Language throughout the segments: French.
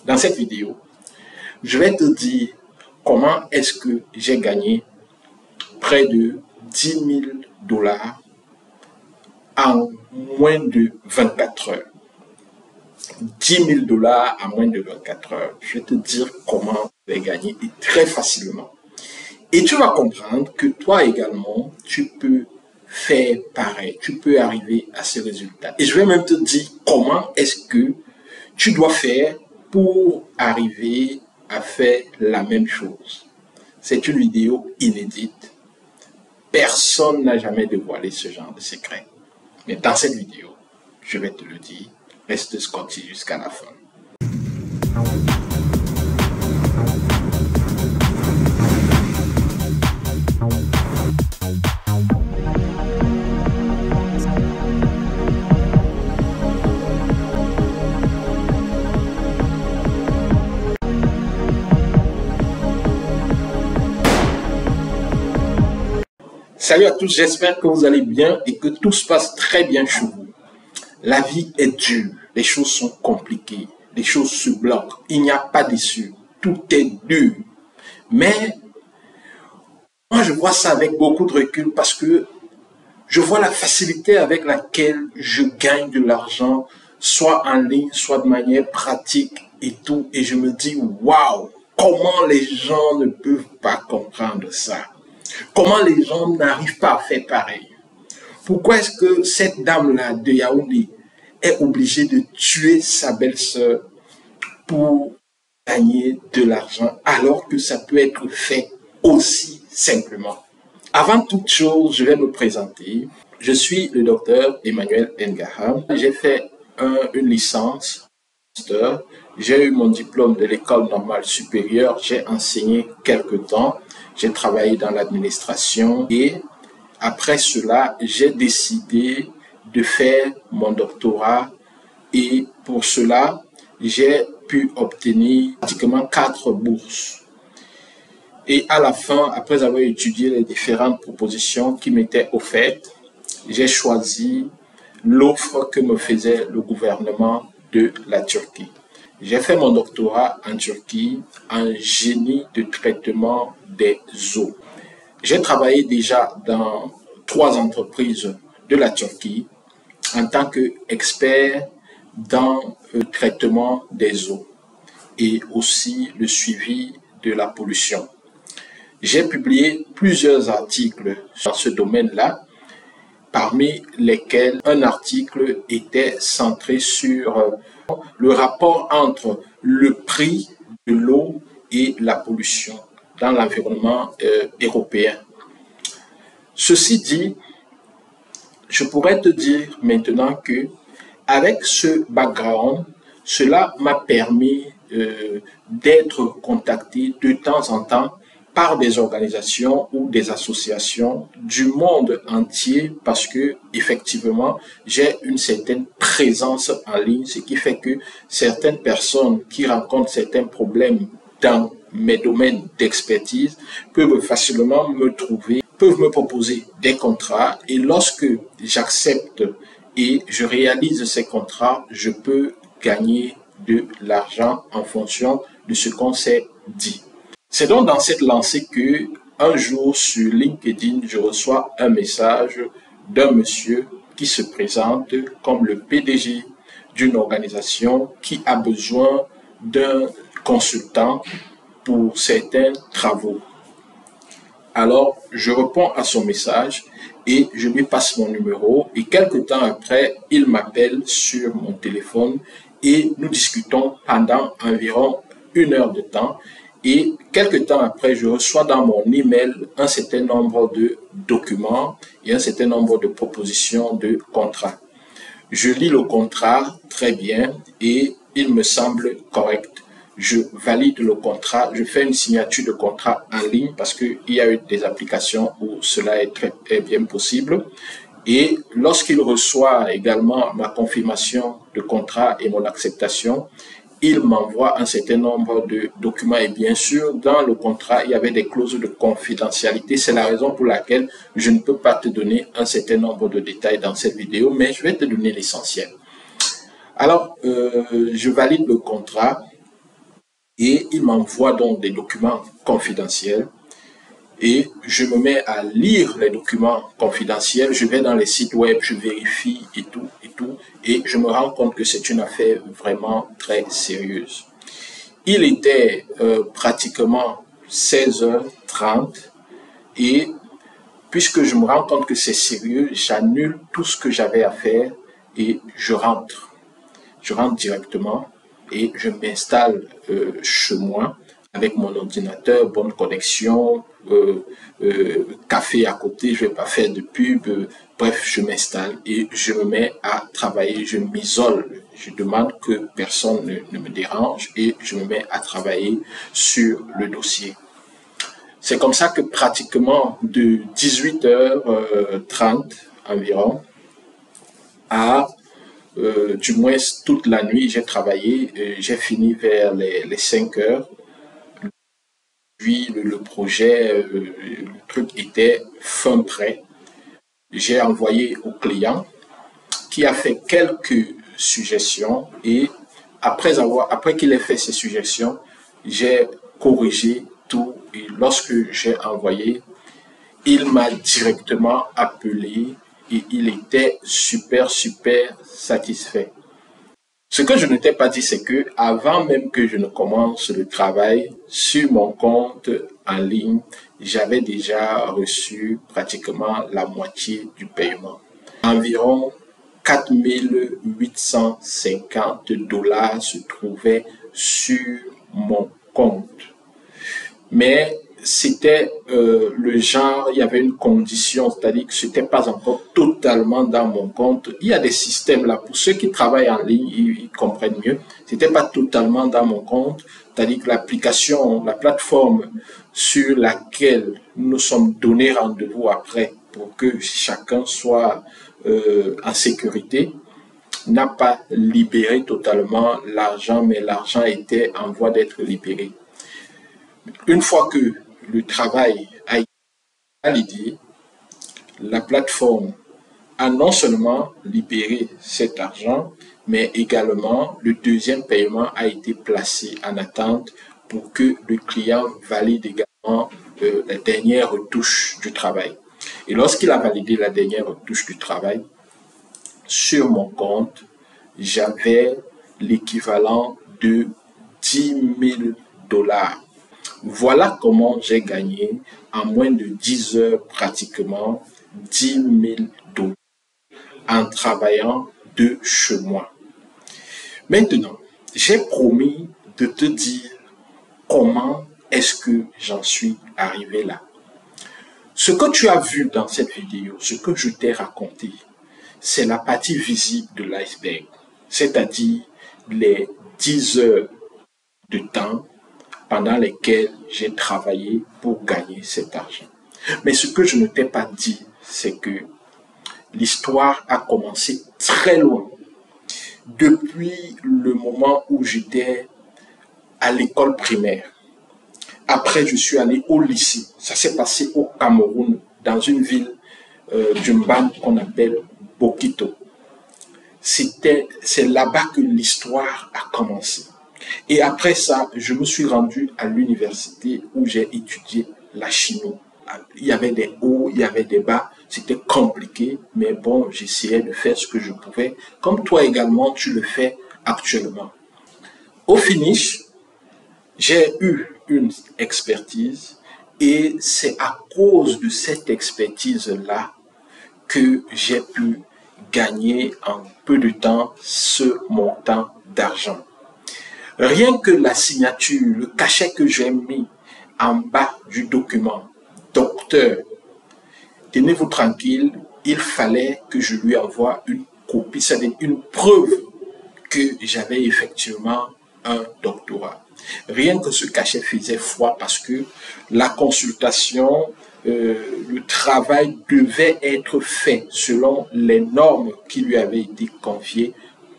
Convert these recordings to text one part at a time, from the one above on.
Dans cette vidéo, je vais te dire comment est-ce que j'ai gagné près de 10 000 dollars en moins de 24 heures. 10 000 dollars en moins de 24 heures. Je vais te dire comment j'ai gagné et très facilement. Et tu vas comprendre que toi également, tu peux faire pareil. Tu peux arriver à ces résultats. Et je vais même te dire comment est-ce que tu dois faire pour arriver à faire la même chose. C'est une vidéo inédite. Personne n'a jamais dévoilé ce genre de secret. Mais dans cette vidéo, je vais te le dire. Reste scotché jusqu'à la fin. Salut à tous, j'espère que vous allez bien et que tout se passe très bien chez vous. La vie est dure, les choses sont compliquées, les choses se bloquent, il n'y a pas d'issue, tout est dur. Mais moi je vois ça avec beaucoup de recul parce que je vois la facilité avec laquelle je gagne de l'argent, soit en ligne, soit de manière pratique et tout. Et je me dis, waouh, comment les gens ne peuvent pas comprendre ça? Comment les gens n'arrivent pas à faire pareil? Pourquoi est-ce que cette dame-là de Yaoundé est obligée de tuer sa belle-sœur pour gagner de l'argent alors que ça peut être fait aussi simplement? Avant toute chose, je vais me présenter. Je suis le docteur Emmanuel Ngaham. J'ai fait une licence. J'ai eu mon diplôme de l'école normale supérieure. J'ai enseigné quelque temps. J'ai travaillé dans l'administration et après cela, j'ai décidé de faire mon doctorat et pour cela, j'ai pu obtenir pratiquement 4 bourses. Et à la fin, après avoir étudié les différentes propositions qui m'étaient offertes, j'ai choisi l'offre que me faisait le gouvernement de la Turquie. J'ai fait mon doctorat en Turquie en génie de traitement des eaux. J'ai travaillé déjà dans 3 entreprises de la Turquie en tant qu'expert dans le traitement des eaux et aussi le suivi de la pollution. J'ai publié plusieurs articles dans ce domaine-là, parmi lesquels un article était centré sur le rapport entre le prix de l'eau et la pollution dans l'environnement européen. Ceci dit, je pourrais te dire maintenant que avec ce background, cela m'a permis d'être contacté de temps en temps par des organisations ou des associations du monde entier parce que effectivement j'ai une certaine présence en ligne, ce qui fait que certaines personnes qui rencontrent certains problèmes dans mes domaines d'expertise peuvent facilement me trouver, peuvent me proposer des contrats et lorsque j'accepte et je réalise ces contrats, je peux gagner de l'argent en fonction de ce qu'on s'est dit. C'est donc dans cette lancée que un jour sur LinkedIn, je reçois un message d'un monsieur qui se présente comme le PDG d'une organisation qui a besoin d'un consultant pour certains travaux. Alors, je réponds à son message et je lui passe mon numéro et quelque temps après, il m'appelle sur mon téléphone et nous discutons pendant environ 1 heure de temps. Et quelque temps après, je reçois dans mon email un certain nombre de documents et un certain nombre de propositions de contrats. Je lis le contrat très bien et il me semble correct. Je valide le contrat, je fais une signature de contrat en ligne parce qu'il y a eu des applications où cela est bien possible. Et lorsqu'il reçoit également ma confirmation de contrat et mon acceptation, il m'envoie un certain nombre de documents et bien sûr, dans le contrat, il y avait des clauses de confidentialité. C'est la raison pour laquelle je ne peux pas te donner un certain nombre de détails dans cette vidéo, mais je vais te donner l'essentiel. Alors, je valide le contrat et il m'envoie donc des documents confidentiels et je me mets à lire les documents confidentiels, je vais dans les sites web, je vérifie et je me rends compte que c'est une affaire vraiment très sérieuse. Il était pratiquement 16h30 et puisque je me rends compte que c'est sérieux, j'annule tout ce que j'avais à faire et je rentre. Je rentre directement et je m'installe chez moi avec mon ordinateur, bonne connexion, café à côté, je ne vais pas faire de pub. Bref, je m'installe et je me mets à travailler, je m'isole. Je demande que personne ne me dérange et je me mets à travailler sur le dossier. C'est comme ça que pratiquement de 18h30 environ à du moins toute la nuit, j'ai travaillé, j'ai fini vers les 5 heures. Puis le projet, le truc était fin prêt. J'ai envoyé au client qui a fait quelques suggestions et après qu'il ait fait ses suggestions, j'ai corrigé tout et lorsque j'ai envoyé, il m'a directement appelé et il était super satisfait. Ce que je ne t'ai pas dit, c'est que avant même que je ne commence le travail sur mon compte en ligne, j'avais déjà reçu pratiquement la moitié du paiement. Environ 4850 $ se trouvaient sur mon compte. Mais c'était le genre, il y avait une condition, c'est-à-dire que ce n'était pas encore totalement dans mon compte. Il y a des systèmes là, pour ceux qui travaillent en ligne, ils comprennent mieux. Ce n'était pas totalement dans mon compte, c'est-à-dire que l'application, la plateforme sur laquelle nous sommes donnés rendez-vous après pour que chacun soit en sécurité, n'a pas libéré totalement l'argent, mais l'argent était en voie d'être libéré. Une fois que le travail a été validé, la plateforme a non seulement libéré cet argent, mais également le deuxième paiement a été placé en attente pour que le client valide également la dernière retouche du travail. Et lorsqu'il a validé la dernière retouche du travail, sur mon compte, j'avais l'équivalent de 10 000 $. Voilà comment j'ai gagné en moins de 10 heures pratiquement 10 000 $ en travaillant de chez moi. Maintenant, j'ai promis de te dire comment est-ce que j'en suis arrivé là. Ce que tu as vu dans cette vidéo, ce que je t'ai raconté, c'est la partie visible de l'iceberg, c'est-à-dire les 10 heures de temps pendant lesquels j'ai travaillé pour gagner cet argent. Mais ce que je ne t'ai pas dit, c'est que l'histoire a commencé très loin. Depuis le moment où j'étais à l'école primaire. Après, je suis allé au lycée. Ça s'est passé au Cameroun, dans une ville du Mbam qu'on appelle Bokito. C'est là-bas que l'histoire a commencé. Et après ça, je me suis rendu à l'université où j'ai étudié la chimie. Il y avait des hauts, il y avait des bas, c'était compliqué, mais bon, j'essayais de faire ce que je pouvais, comme toi également, tu le fais actuellement. Au finish, j'ai eu une expertise et c'est à cause de cette expertise-là que j'ai pu gagner en peu de temps ce montant d'argent. Rien que la signature, le cachet que j'ai mis en bas du document, docteur, tenez-vous tranquille, il fallait que je lui envoie une copie, c'est-à-dire une preuve que j'avais effectivement un doctorat. Rien que ce cachet faisait foi parce que la consultation, le travail devait être fait selon les normes qui lui avaient été confiées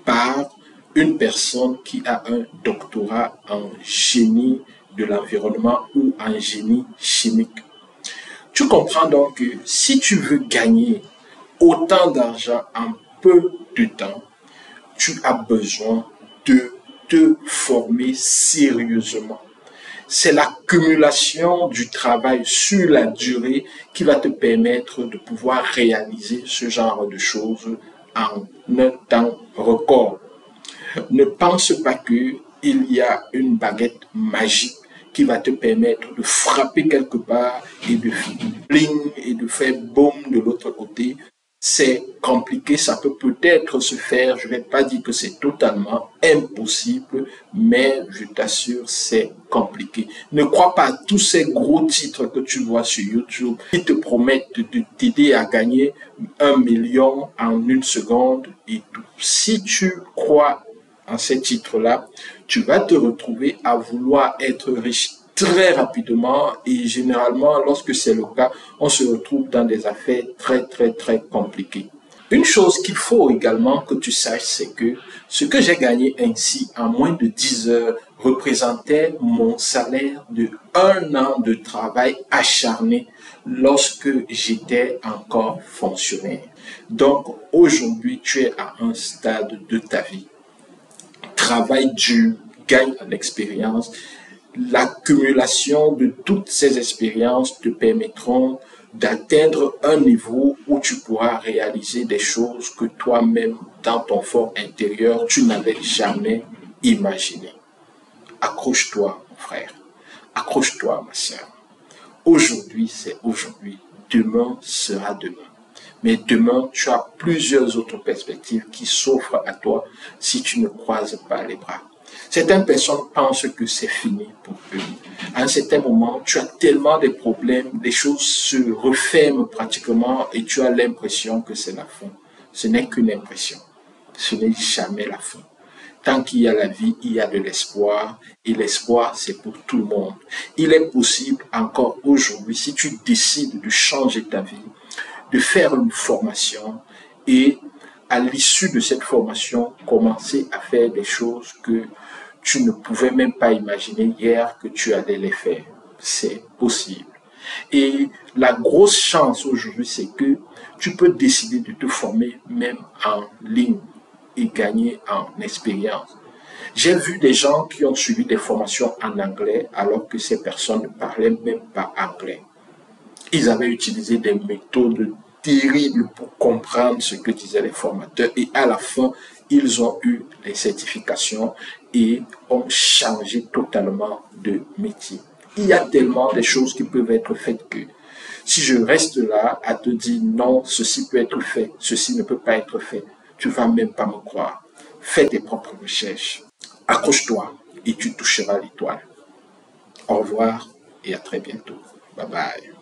par une personne qui a un doctorat en génie de l'environnement ou en génie chimique. Tu comprends donc que si tu veux gagner autant d'argent en peu de temps, tu as besoin de te former sérieusement. C'est l'accumulation du travail sur la durée qui va te permettre de pouvoir réaliser ce genre de choses en un temps record. Ne pense pas qu'il y a une baguette magique qui va te permettre de frapper quelque part et de bling et de faire boum de l'autre côté. C'est compliqué, ça peut peut-être se faire, je ne vais pas dire que c'est totalement impossible, mais je t'assure, c'est compliqué. Ne crois pas à tous ces gros titres que tu vois sur YouTube qui te promettent de t'aider à gagner 1 million en une seconde et tout. Si tu crois en ces titres-là, tu vas te retrouver à vouloir être riche très rapidement et généralement, lorsque c'est le cas, on se retrouve dans des affaires très compliquées. Une chose qu'il faut également que tu saches, c'est que ce que j'ai gagné ainsi en moins de 10 heures représentait mon salaire de 1 an de travail acharné lorsque j'étais encore fonctionnaire. Donc aujourd'hui, tu es à un stade de ta vie. Travail dur, gagne en expérience. L'accumulation de toutes ces expériences te permettront d'atteindre un niveau où tu pourras réaliser des choses que toi-même, dans ton fort intérieur, tu n'avais jamais imaginé. Accroche-toi, mon frère. Accroche-toi, ma sœur. Aujourd'hui, c'est aujourd'hui. Demain sera demain. Mais demain, tu as plusieurs autres perspectives qui s'offrent à toi si tu ne croises pas les bras. Certaines personnes pensent que c'est fini pour eux. À un certain moment, tu as tellement de problèmes, les choses se referment pratiquement et tu as l'impression que c'est la fin. Ce n'est qu'une impression. Ce n'est jamais la fin. Tant qu'il y a la vie, il y a de l'espoir. Et l'espoir, c'est pour tout le monde. Il est possible encore aujourd'hui, si tu décides de changer ta vie, de faire une formation et à l'issue de cette formation, commencer à faire des choses que tu ne pouvais même pas imaginer hier que tu allais les faire. C'est possible. Et la grosse chance aujourd'hui, c'est que tu peux décider de te former même en ligne et gagner en expérience. J'ai vu des gens qui ont suivi des formations en anglais alors que ces personnes ne parlaient même pas anglais. Ils avaient utilisé des méthodes terribles pour comprendre ce que disaient les formateurs et à la fin, ils ont eu les certifications et ont changé totalement de métier. Il y a tellement de choses qui peuvent être faites que si je reste là à te dire non, ceci peut être fait, ceci ne peut pas être fait, tu ne vas même pas me croire. Fais tes propres recherches. Accroche-toi et tu toucheras l'étoile. Au revoir et à très bientôt. Bye bye.